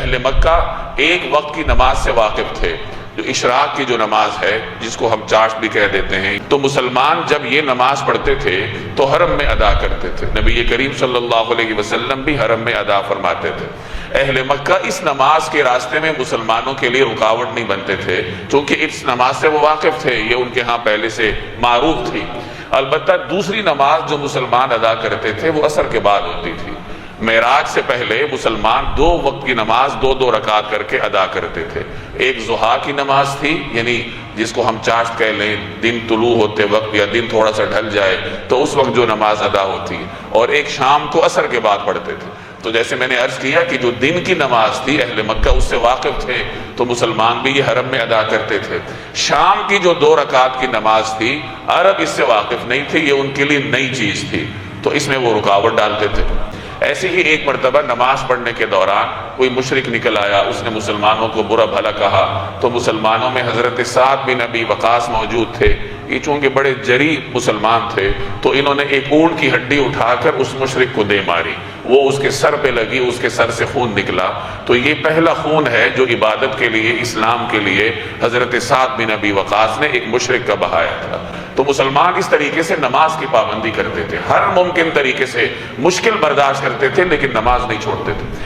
اہل مکہ ایک وقت کی نماز سے واقف تھے، جو اشراق کی جو نماز ہے جس کو ہم چاشت بھی کہہ دیتے ہیں، تو مسلمان جب یہ نماز پڑھتے تھے تو حرم میں ادا کرتے تھے۔ نبی کریم صلی اللہ علیہ وسلم بھی حرم میں ادا فرماتے تھے۔ اہل مکہ اس نماز کے راستے میں مسلمانوں کے لیے رکاوٹ نہیں بنتے تھے، چونکہ اس نماز سے وہ واقف تھے، یہ ان کے ہاں پہلے سے معروف تھی۔ البتہ دوسری نماز جو مسلمان ادا کرتے تھے وہ عصر کے بعد ہوتی تھی۔ معراج سے پہلے مسلمان 2 وقت کی نماز 2 رکعت کر کے ادا کرتے تھے۔ ایک ضحیٰ کی نماز تھی، یعنی جس کو ہم چاشت کہہ لیں، دن طلوع ہوتے وقت یا دن تھوڑا سا ڈھل جائے تو اس وقت جو نماز ادا ہوتی، اور ایک شام کو عصر کے بعد پڑھتے تھے۔ تو جیسے میں نے عرض کیا کہ جو دن کی نماز تھی اہل مکہ اس سے واقف تھے، تو مسلمان بھی یہ حرم میں ادا کرتے تھے۔ شام کی جو 2 رکعت کی نماز تھی عرب اس سے واقف نہیں تھی، یہ ان کے لیے نئی چیز تھی، تو اس میں وہ رکاوٹ ڈالتے تھے۔ ایسی ہی ایک مرتبہ نماز پڑھنے کے دوران کوئی مشرک نکل آیا، اس نے مسلمانوں کو برا بھلا کہا، تو مسلمانوں میں حضرت سعد بن ابی وقاص موجود تھے۔ یہ چونکہ بڑے جری مسلمان تھے تو انہوں نے ایک اونٹ کی ہڈی اٹھا کر اس مشرک کو دے ماری، وہ اس کے سر پہ لگی، اس کے سر سے خون نکلا۔ تو یہ پہلا خون ہے جو عبادت کے لیے، اسلام کے لیے حضرت سعد بن ابی وقاص نے ایک مشرک کا بہایا تھا۔ تو مسلمان اس طریقے سے نماز کی پابندی کرتے تھے، ہر ممکن طریقے سے مشکل برداشت کرتے تھے لیکن نماز نہیں چھوڑتے تھے۔